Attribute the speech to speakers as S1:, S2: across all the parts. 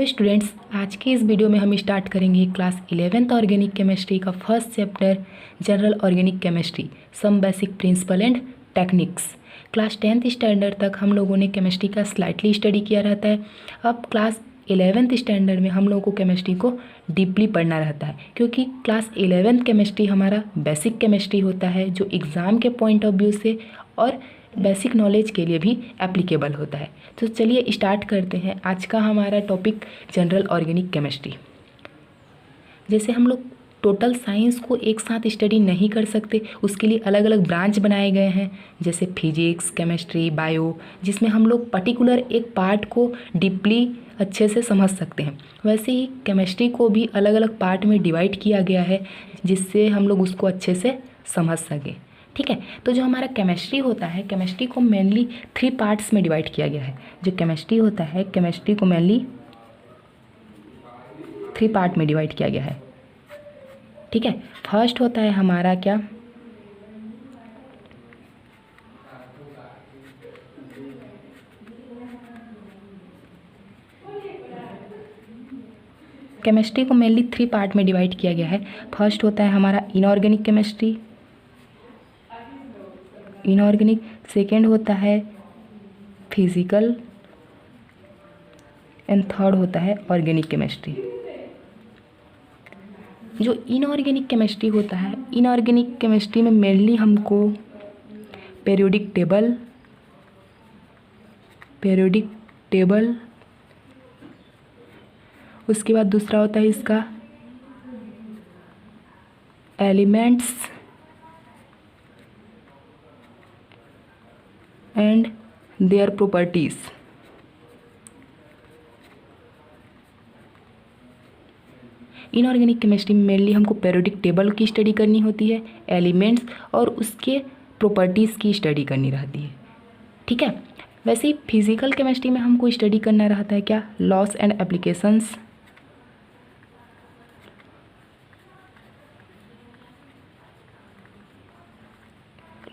S1: Hello students, आज के इस वीडियो में हम स्टार्ट करेंगे क्लास 11th ऑर्गेनिक केमिस्ट्री का first chapter general organic chemistry some basic principle and techniques. Class 10th standard तक हम लोगों ने केमिस्ट्री का स्लाइटली स्टडी किया रहता है। अब क्लास 11th स्टैंडर्ड में हम लोगों को केमिस्ट्री को डीपली पढ़ना रहता है, क्योंकि क्लास 11th केमिस्ट्री हमारा बेसिक केमिस्ट्री होता है जो एग्ज़ाम के पॉइंट ऑफ व्यू से और बेसिक नॉलेज के लिए भी एप्लीकेबल होता है। तो चलिए स्टार्ट करते हैं। आज का हमारा टॉपिक जनरल ऑर्गेनिक केमिस्ट्री। जैसे हम लोग टोटल साइंस को एक साथ स्टडी नहीं कर सकते, उसके लिए अलग अलग ब्रांच बनाए गए हैं, जैसे फिजिक्स, केमिस्ट्री, बायो, जिसमें हम लोग पर्टिकुलर एक पार्ट को डीपली अच्छे से समझ सकते हैं। वैसे ही केमिस्ट्री को भी अलग अलग पार्ट में डिवाइड किया गया है, जिससे हम लोग उसको अच्छे से समझ सकें। ठीक है, तो जो हमारा केमिस्ट्री होता है, केमिस्ट्री को मेनली 3 पार्ट्स में डिवाइड किया गया है। जो केमिस्ट्री होता है, केमिस्ट्री को मेनली 3 पार्ट में डिवाइड किया गया है। ठीक है, फर्स्ट होता है हमारा क्या, केमिस्ट्री को मेनली 3 पार्ट में डिवाइड किया गया है। फर्स्ट होता है हमारा इनऑर्गेनिक केमिस्ट्री, इनऑर्गेनिक। सेकेंड होता है फिजिकल एंड थर्ड होता है ऑर्गेनिक केमिस्ट्री। जो इनऑर्गेनिक केमिस्ट्री होता है, इनऑर्गेनिक केमिस्ट्री में मेनली हमको पीरियोडिक टेबल, उसके बाद दूसरा होता है इसका elements and their properties. Inorganic chemistry में मेनली हमको पीरियोडिक टेबल की स्टडी करनी होती है, एलिमेंट्स और उसके प्रॉपर्टीज़ की स्टडी करनी रहती है। ठीक है, वैसे ही फिजिकल केमिस्ट्री में हमको स्टडी करना रहता है क्या, loss and applications,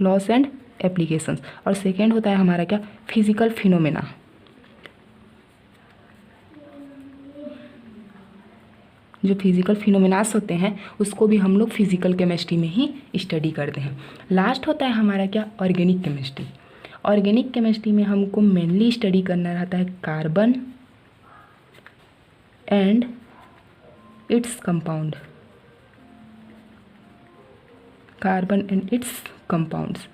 S1: loss and applications. और सेकेंड होता है हमारा क्या, फिजिकल फिनोमेना। जो फिजिकल फिनोमेनास होते हैं उसको भी हम लोग फिजिकल केमिस्ट्री में ही स्टडी करते हैं। लास्ट होता है हमारा क्या, ऑर्गेनिक केमिस्ट्री। ऑर्गेनिक केमिस्ट्री में हमको मेनली स्टडी करना रहता है carbon and its compound, carbon and it's compounds.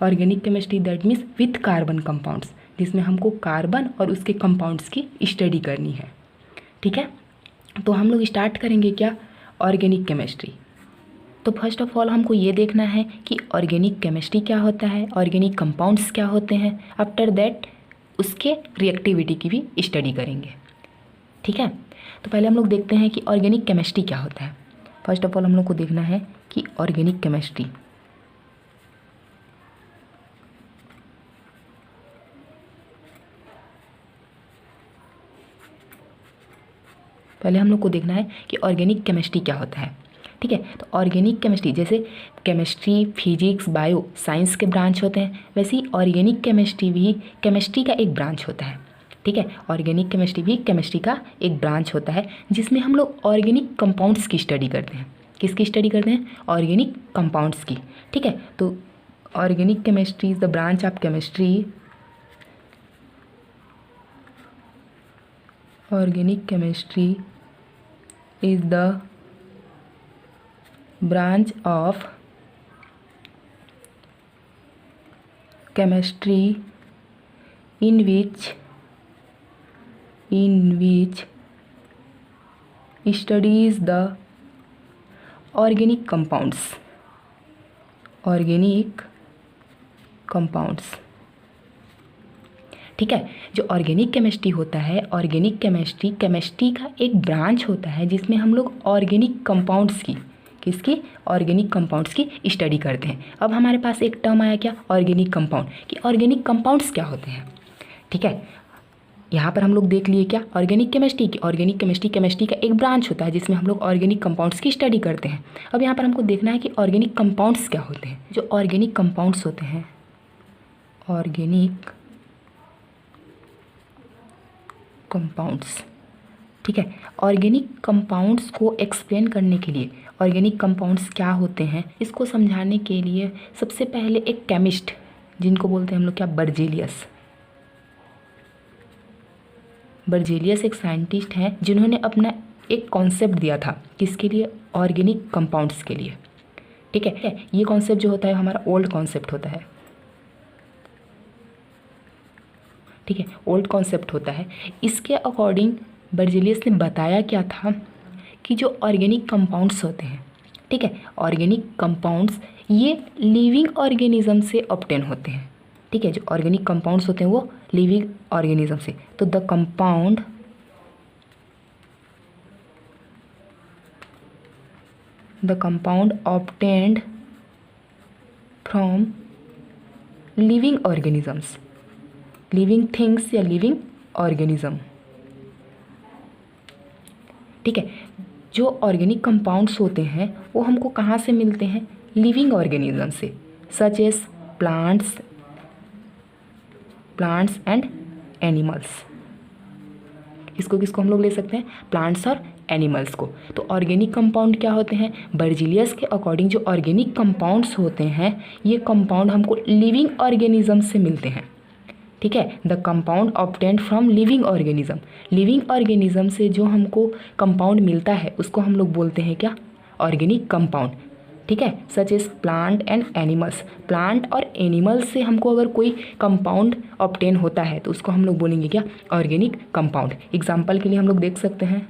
S1: Organic chemistry that means with carbon compounds, जिसमें हमको कार्बन और उसके कंपाउंड्स की स्टडी करनी है। ठीक है, तो हम लोग स्टार्ट करेंगे क्या, ऑर्गेनिक केमिस्ट्री। तो फर्स्ट ऑफ ऑल हमको ये देखना है कि ऑर्गेनिक केमिस्ट्री क्या होता है, ऑर्गेनिक कंपाउंड्स क्या होते हैं। आफ्टर दैट उसके रिएक्टिविटी की भी स्टडी करेंगे। ठीक है, तो पहले हम लोग देखते हैं कि ऑर्गेनिक केमिस्ट्री क्या होता है। फर्स्ट ऑफ ऑल हम लोग को देखना है कि ऑर्गेनिक केमिस्ट्री, पहले हम लोग को देखना है कि ऑर्गेनिक केमिस्ट्री क्या होता है। ठीक है, तो ऑर्गेनिक केमिस्ट्री जैसे केमिस्ट्री, फिजिक्स, बायो साइंस के ब्रांच होते हैं, वैसे ही ऑर्गेनिक केमिस्ट्री भी केमिस्ट्री का एक ब्रांच होता है। ठीक है, ऑर्गेनिक केमिस्ट्री भी केमिस्ट्री का एक ब्रांच होता है, जिसमें हम लोग ऑर्गेनिक कंपाउंड्स की स्टडी करते हैं। किसकी स्टडी करते हैं, ऑर्गेनिक कंपाउंड्स की। ठीक है, तो organic chemistry is the branch of chemistry, organic chemistry is the branch of chemistry in which studies the organic compounds, ठीक है, जो ऑर्गेनिक केमिस्ट्री होता है, ऑर्गेनिक केमिस्ट्री केमिस्ट्री का एक ब्रांच होता है, जिसमें हम लोग ऑर्गेनिक कंपाउंड्स की, किसकी, ऑर्गेनिक कंपाउंड्स की स्टडी करते हैं। अब हमारे पास एक टर्म आया क्या, ऑर्गेनिक कंपाउंड, कि ऑर्गेनिक कंपाउंड्स क्या होते हैं। ठीक है, यहाँ पर हम लोग देख लिए क्या, ऑर्गेनिक केमिस्ट्री की, ऑर्गेनिक केमिस्ट्री केमिस्ट्री का एक ब्रांच होता है, जिसमें हम लोग ऑर्गेनिक कंपाउंड्स की स्टडी करते हैं। अब यहाँ पर हमको देखना है कि ऑर्गेनिक कंपाउंड्स क्या होते हैं। जो ऑर्गेनिक कंपाउंड्स होते हैं, ऑर्गेनिक कंपाउंड्स ठीक है। ऑर्गेनिक कंपाउंड्स को एक्सप्लेन करने के लिए, ऑर्गेनिक कंपाउंड्स क्या होते हैं इसको समझाने के लिए सबसे पहले एक केमिस्ट, जिनको बोलते हैं हम लोग क्या, बर्जेलियस एक साइंटिस्ट हैं जिन्होंने अपना एक कॉन्सेप्ट दिया था, किसके लिए, ऑर्गेनिक कंपाउंड्स के लिए। ठीक है, ये कॉन्सेप्ट जो होता है हमारा ओल्ड कॉन्सेप्ट होता है। ठीक है, ओल्ड कॉन्सेप्ट होता है। इसके अकॉर्डिंग बर्जेलियस ने बताया क्या था कि जो ऑर्गेनिक कंपाउंड्स होते हैं, ठीक है, ऑर्गेनिक कंपाउंड्स ये लिविंग ऑर्गेनिज्म से ऑब्टेन होते हैं। ठीक है, जो ऑर्गेनिक कंपाउंड्स होते हैं वो लिविंग ऑर्गेनिज्म से। तो the compound obtained from living organisms, living things या लिविंग ऑर्गेनिज्म। ठीक है, जो ऑर्गेनिक कंपाउंड्स होते हैं वो हमको कहाँ से मिलते हैं, लिविंग ऑर्गेनिज्म से, such as plants and animals. किसको हम लोग ले सकते हैं, प्लांट्स और एनिमल्स को। तो ऑर्गेनिक कंपाउंड क्या होते हैं, बर्जेलियस के अकॉर्डिंग जो ऑर्गेनिक कंपाउंड्स होते हैं ये कंपाउंड हमको लिविंग ऑर्गेनिज्म से मिलते हैं। ठीक है, the compound obtained from living organism, living organism से जो हमको कंपाउंड मिलता है उसको हम लोग बोलते हैं क्या, ऑर्गेनिक कंपाउंड। ठीक है, such as plant and animals, plant और एनिमल्स से हमको अगर कोई कंपाउंड ऑब्टेन होता है तो उसको हम लोग बोलेंगे क्या, ऑर्गेनिक कंपाउंड। एग्जाम्पल के लिए हम लोग देख सकते हैं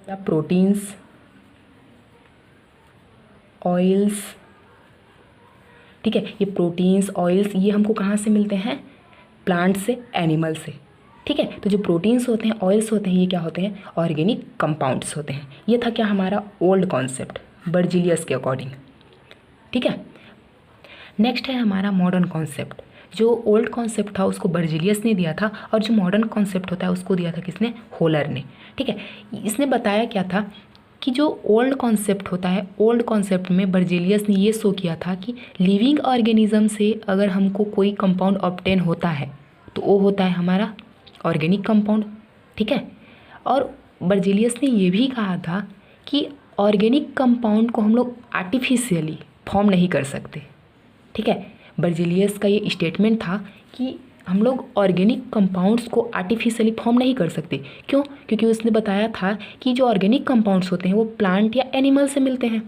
S1: या प्रोटीन्स, ऑयल्स। ठीक है, ये प्रोटीन्स ऑयल्स ये हमको कहाँ से मिलते हैं, प्लांट से, एनिमल से। ठीक है, तो जो प्रोटीन्स होते हैं, ऑयल्स होते हैं, ये क्या होते हैं, ऑर्गेनिक कंपाउंड्स होते हैं। ये था क्या हमारा ओल्ड कॉन्सेप्ट बर्जेलियस के अकॉर्डिंग। ठीक है, नेक्स्ट है हमारा मॉडर्न कॉन्सेप्ट। जो ओल्ड कॉन्सेप्ट था उसको बर्जेलियस ने दिया था और जो मॉडर्न कॉन्सेप्ट होता है उसको दिया था किसने, होलर ने। ठीक है, इसने बताया क्या था कि जो ओल्ड कॉन्सेप्ट होता है, ओल्ड कॉन्सेप्ट में बर्जेलियस ने ये शो किया था कि लिविंग ऑर्गेनिज्म से अगर हमको कोई कंपाउंड ऑब्टेन होता है तो वो होता है हमारा ऑर्गेनिक कंपाउंड। ठीक है, और बर्जेलियस ने ये भी कहा था कि ऑर्गेनिक कंपाउंड को हम लोग आर्टिफिशियली फॉर्म नहीं कर सकते। ठीक है, बर्जेलियस का ये स्टेटमेंट था कि हम लोग ऑर्गेनिक कंपाउंड्स को आर्टिफिशियली फॉर्म नहीं कर सकते। क्यों, क्योंकि उसने बताया था कि जो ऑर्गेनिक कंपाउंड्स होते हैं वो प्लांट या एनिमल से मिलते हैं।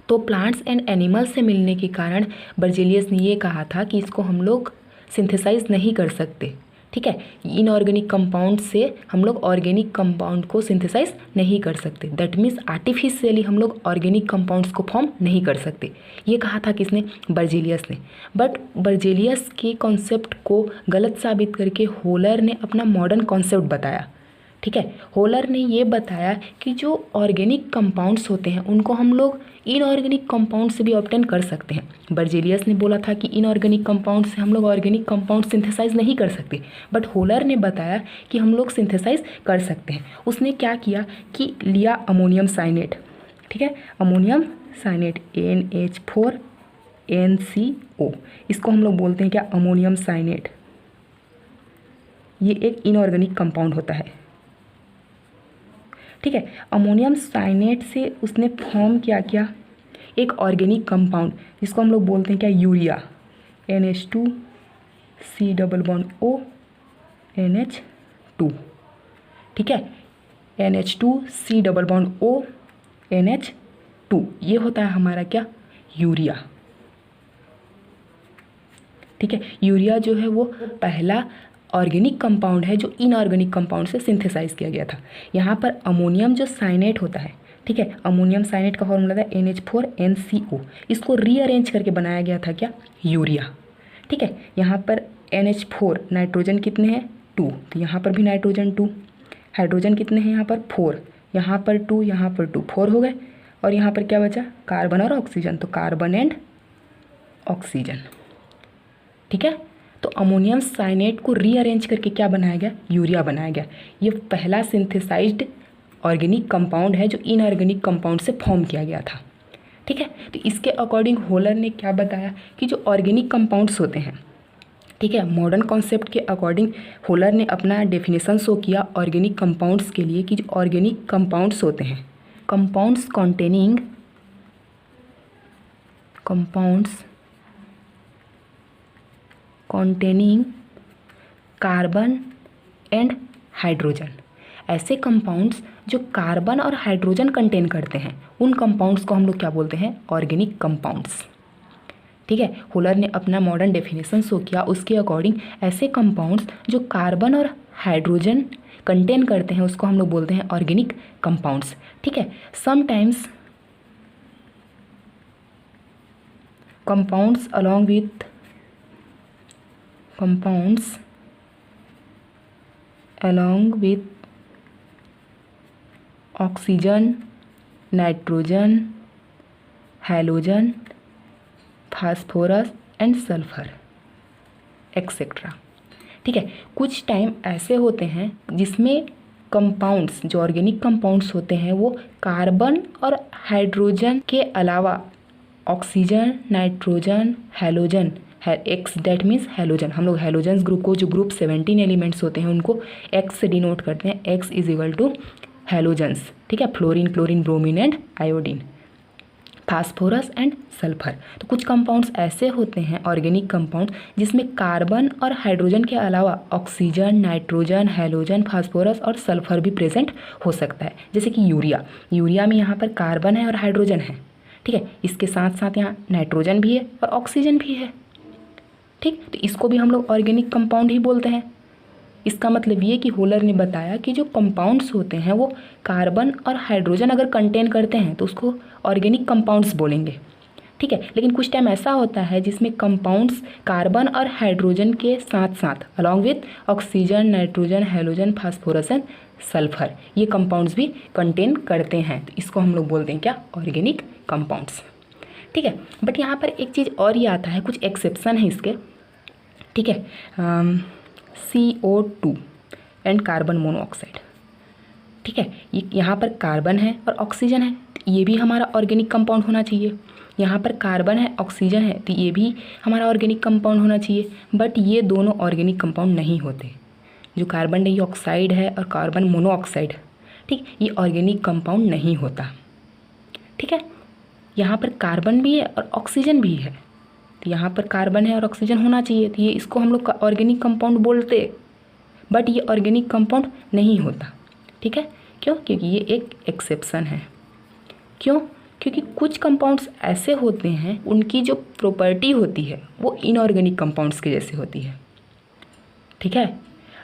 S1: तो प्लांट्स एंड एनिमल्स से मिलने के कारण बर्जेलियस ने ये कहा था कि इसको हम लोग सिंथेसाइज नहीं कर सकते। ठीक है, इनऑर्गेनिक कंपाउंड से हम लोग ऑर्गेनिक कंपाउंड को सिंथेसाइज नहीं कर सकते। दैट मीन्स आर्टिफिशियली हम लोग ऑर्गेनिक कंपाउंड्स को फॉर्म नहीं कर सकते। ये कहा था किसने, बर्जेलियस ने। बट बर्जेलियस के कॉन्सेप्ट को गलत साबित करके होलर ने अपना मॉडर्न कॉन्सेप्ट बताया। ठीक है, होलर ने ये बताया कि जो ऑर्गेनिक कंपाउंड्स होते हैं उनको हम लोग इनऑर्गेनिक कंपाउंड से भी ऑब्टेन कर सकते हैं। बर्जेलियस ने बोला था कि इनऑर्गेनिक कंपाउंड से हम लोग ऑर्गेनिक कंपाउंड सिंथेसाइज नहीं कर सकते, बट होलर ने बताया कि हम लोग सिंथेसाइज कर सकते हैं। उसने क्या किया कि लिया अमोनियम साइनेट। ठीक है, अमोनियम साइनेट NH4NCO, इसको हम लोग बोलते हैं क्या, अमोनियम साइनेट। ये एक इनऑर्गेनिक कंपाउंड होता है। ठीक है, अमोनियम साइनेट से उसने फॉर्म किया एक ऑर्गेनिक कंपाउंड जिसको हम लोग बोलते हैं क्या, यूरिया। NH2C+O NH2। ठीक है, NH2C+O NH2 ये होता है हमारा क्या, यूरिया। ठीक है, यूरिया जो है वो पहला ऑर्गेनिक कंपाउंड है जो इनऑर्गेनिक कंपाउंड से सिंथेसाइज किया गया था। यहाँ पर अमोनियम जो साइनेट होता है, ठीक है, अमोनियम साइनेट का फॉर्मूला था NH4NCO, इसको रीअरेंज करके बनाया गया था क्या, यूरिया। ठीक है, यहाँ पर NH4 नाइट्रोजन कितने हैं, 2, तो यहाँ पर भी नाइट्रोजन 2, हाइड्रोजन कितने हैं यहाँ पर 4, यहाँ पर 2, यहाँ पर 2, 4 हो गए। और यहाँ पर क्या बचा, कार्बन और ऑक्सीजन, तो कार्बन एंड ऑक्सीजन। ठीक है, तो अमोनियम साइनेट को रीअरेंज करके क्या बनाया गया, यूरिया बनाया गया। ये पहला सिंथेसाइज्ड ऑर्गेनिक कंपाउंड है जो इनऑर्गेनिक कंपाउंड से फॉर्म किया गया था। ठीक है, तो इसके अकॉर्डिंग होलर ने क्या बताया कि जो ऑर्गेनिक कंपाउंड्स होते हैं ठीक है। मॉडर्न कॉन्सेप्ट के अकॉर्डिंग होलर ने अपना डेफिनेशन शो किया ऑर्गेनिक कंपाउंड्स के लिए कि जो ऑर्गेनिक कंपाउंड्स होते हैं, compounds containing carbon and hydrogen, ऐसे कंपाउंड्स जो कार्बन और हाइड्रोजन कंटेन करते हैं उन कंपाउंड्स को हम लोग क्या बोलते हैं, ऑर्गेनिक कंपाउंड्स। ठीक है। होलर ने अपना मॉडर्न डेफिनेशन शो किया, उसके अकॉर्डिंग ऐसे कंपाउंड्स जो कार्बन और हाइड्रोजन कंटेन करते हैं उसको हम लोग बोलते हैं ऑर्गेनिक कंपाउंड्स। ठीक है। Sometimes compounds along with oxygen, nitrogen, halogen, phosphorus and sulphur etcetera. ठीक है। कुछ टाइम ऐसे होते हैं जिसमें कंपाउंड्स, जो ऑर्गेनिक कंपाउंड्स होते हैं वो कार्बन और हाइड्रोजन के अलावा oxygen, nitrogen, halogen, ex that means halogen, हम लोग हैलोजन्स ग्रुप को, जो ग्रुप 17 एलिमेंट्स होते हैं उनको एक्स से डिनोट करते हैं, x is equal to halogens. ठीक है। Fluorine, chlorine, bromine and iodine, phosphorus and sulphur. तो कुछ कंपाउंड्स ऐसे होते हैं ऑर्गेनिक कंपाउंड जिसमें कार्बन और हाइड्रोजन के अलावा ऑक्सीजन, नाइट्रोजन, हैलोजन, फास्फोरस और सल्फर भी प्रेजेंट हो सकता है। जैसे कि यूरिया में यहाँ पर कार्बन है और हाइड्रोजन है। ठीक है। इसके साथ साथ यहाँ नाइट्रोजन भी है और ऑक्सीजन भी है। ठीक। तो इसको भी हम लोग ऑर्गेनिक कंपाउंड ही बोलते हैं। इसका मतलब ये कि होलर ने बताया कि जो कंपाउंड्स होते हैं वो कार्बन और हाइड्रोजन अगर कंटेन करते हैं तो उसको ऑर्गेनिक कंपाउंड्स बोलेंगे। ठीक है। लेकिन कुछ टाइम ऐसा होता है जिसमें कंपाउंड्स कार्बन और हाइड्रोजन के साथ साथ along with oxygen, nitrogen, halogen, phosphorus and sulphur, ये कंपाउंड्स भी कंटेन करते हैं। तो इसको हम लोग बोलते हैं क्या, ऑर्गेनिक कंपाउंड्स। ठीक है। बट यहाँ पर एक चीज़ और ही आता है, कुछ एक्सेप्शन है इसके। ठीक है। CO2 and carbon monoxide. ठीक है। ये यहाँ पर कार्बन है और ऑक्सीजन है, तो ये भी हमारा ऑर्गेनिक कंपाउंड होना चाहिए। यहाँ पर कार्बन है, ऑक्सीजन है, तो ये भी हमारा ऑर्गेनिक कंपाउंड होना चाहिए। बट ये दोनों ऑर्गेनिक कंपाउंड नहीं होते। जो कार्बन डाइऑक्साइड है और कार्बन मोनोऑक्साइड, ठीक, ये ऑर्गेनिक कंपाउंड नहीं होता। ठीक है। यहाँ पर कार्बन भी है और ऑक्सीजन भी है, तो यहाँ पर कार्बन है और ऑक्सीजन होना चाहिए, तो ये इसको हम लोग ऑर्गेनिक कंपाउंड बोलते, बट ये ऑर्गेनिक कंपाउंड नहीं होता। ठीक है। क्यों? क्योंकि ये एक एक्सेप्शन है। क्यों? क्योंकि कुछ कंपाउंड्स ऐसे होते हैं उनकी जो प्रॉपर्टी होती है वो इनऑर्गेनिक कंपाउंड्स के जैसे होती है। ठीक है।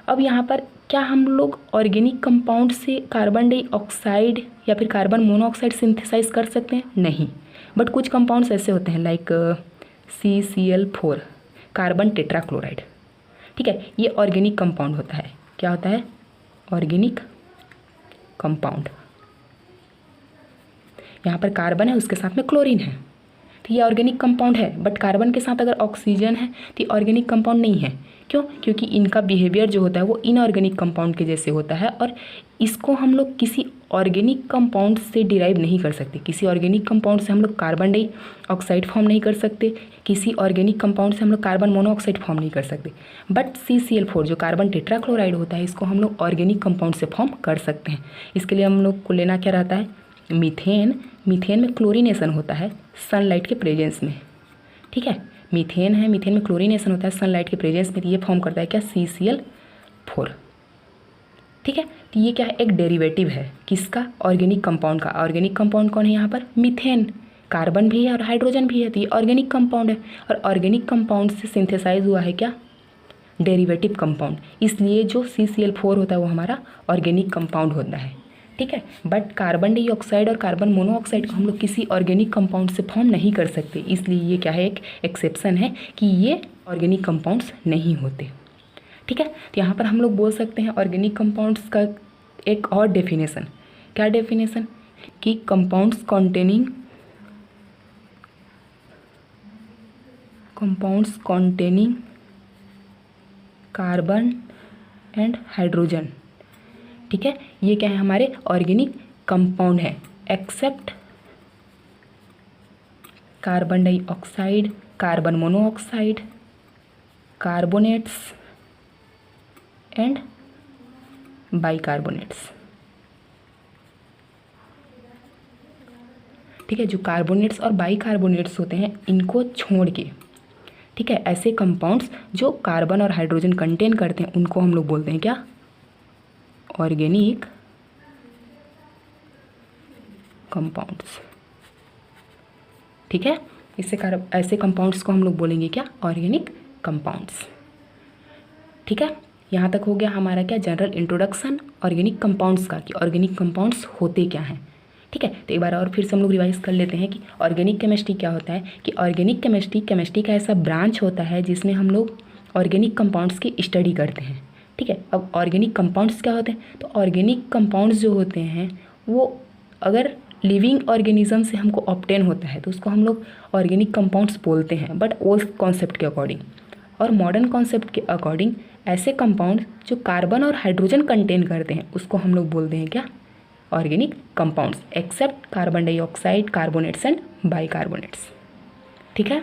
S1: अब यहाँ पर क्या हम लोग ऑर्गेनिक कंपाउंड से कार्बन डाइऑक्साइड या फिर कार्बन मोनोऑक्साइड सिंथेसाइज कर सकते हैं? नहीं। बट कुछ कंपाउंड्स ऐसे होते हैं लाइक CCl4, कार्बन टेट्राक्लोराइड। ठीक है। ये ऑर्गेनिक कंपाउंड होता है। क्या होता है? Organic compound. यहाँ पर कार्बन है, उसके साथ में क्लोरीन है, तो ये ऑर्गेनिक कंपाउंड है। बट कार्बन के साथ अगर ऑक्सीजन है तो ये ऑर्गेनिक कंपाउंड नहीं है। क्यों? क्योंकि इनका बिहेवियर जो होता है वो इनऑर्गेनिक कंपाउंड के जैसे होता है, और इसको हम लोग किसी ऑर्गेनिक कंपाउंड से डिराइव नहीं कर सकते। किसी ऑर्गेनिक कंपाउंड से हम लोग कार्बन डाइऑक्साइड फॉर्म नहीं कर सकते, किसी ऑर्गेनिक कंपाउंड से हम लोग कार्बन मोनोऑक्साइड फॉर्म नहीं कर सकते। बट CCl4 जो कार्बन टेट्राक्लोराइड होता है, इसको हम लोग ऑर्गेनिक कंपाउंड से फॉर्म कर सकते हैं। इसके लिए हम लोग को लेना क्या रहता है? मीथेन। मीथेन में क्लोरीनेशन होता है सनलाइट के प्रेजेंस में। ठीक है। मीथेन है, मीथेन में क्लोरीनेशन होता है सनलाइट के प्रेजेंस में, तो ये फॉर्म करता है क्या? CCl4। ठीक है। तो ये क्या है? एक डेरिवेटिव है किसका? ऑर्गेनिक कंपाउंड का। ऑर्गेनिक कंपाउंड कौन है यहाँ पर? मीथेन। कार्बन भी है और हाइड्रोजन भी है, तो ये ऑर्गेनिक कंपाउंड है। और ऑर्गेनिक कंपाउंड से सिंथेसाइज हुआ है क्या? Derivative compound. इसलिए जो CCl4 होता है वो हमारा ऑर्गेनिक कंपाउंड होता है। ठीक है। बट कार्बन डाइऑक्साइड और कार्बन मोनोऑक्साइड को हम लोग किसी ऑर्गेनिक कंपाउंड से फॉर्म नहीं कर सकते, इसलिए ये क्या है? एक एक्सेप्शन है कि ये ऑर्गेनिक कंपाउंड्स नहीं होते। ठीक है। तो यहाँ पर हम लोग बोल सकते हैं ऑर्गेनिक कंपाउंड्स का एक और डेफिनेशन। क्या डेफिनेशन? कि compounds containing carbon and hydrogen. ठीक है। ये क्या है? हमारे ऑर्गेनिक कंपाउंड है, except carbon dioxide, carbon monoxide, carbonates and bicarbonates. ठीक है, जो कार्बोनेट्स और बाइकार्बोनेट्स होते हैं इनको छोड़ के, ठीक है, ऐसे कंपाउंड्स जो कार्बन और हाइड्रोजन कंटेन करते हैं उनको हम लोग बोलते हैं क्या? Organic compounds. ठीक है, ऐसे कंपाउंड्स को हम लोग बोलेंगे क्या? Organic compounds. ठीक है, यहाँ तक हो गया हमारा क्या? जनरल इंट्रोडक्शन ऑर्गेनिक कंपाउंड्स का, कि ऑर्गेनिक कंपाउंड्स होते क्या हैं। ठीक है, तो एक बार और फिर से हम लोग रिवाइज कर लेते हैं कि ऑर्गेनिक केमिस्ट्री क्या होता है। कि ऑर्गेनिक केमिस्ट्री का ऐसा ब्रांच होता है जिसमें हम लोग ऑर्गेनिक कंपाउंड्स की स्टडी करते हैं। ठीक है, अब ऑर्गेनिक कंपाउंड्स क्या होते हैं? तो ऑर्गेनिक कंपाउंड्स जो होते हैं वो अगर लिविंग ऑर्गेनिज्म से हमको ऑब्टेन होता है तो उसको हम लोग ऑर्गेनिक कंपाउंड्स बोलते हैं, बट ओल्ड कॉन्सेप्ट के अकॉर्डिंग। और मॉडर्न कॉन्सेप्ट के अकॉर्डिंग ऐसे कंपाउंड जो कार्बन और हाइड्रोजन कंटेन करते हैं उसको हम लोग बोलते हैं क्या? Organic compounds, except carbon dioxide, carbonates and bicarbonates. ठीक है।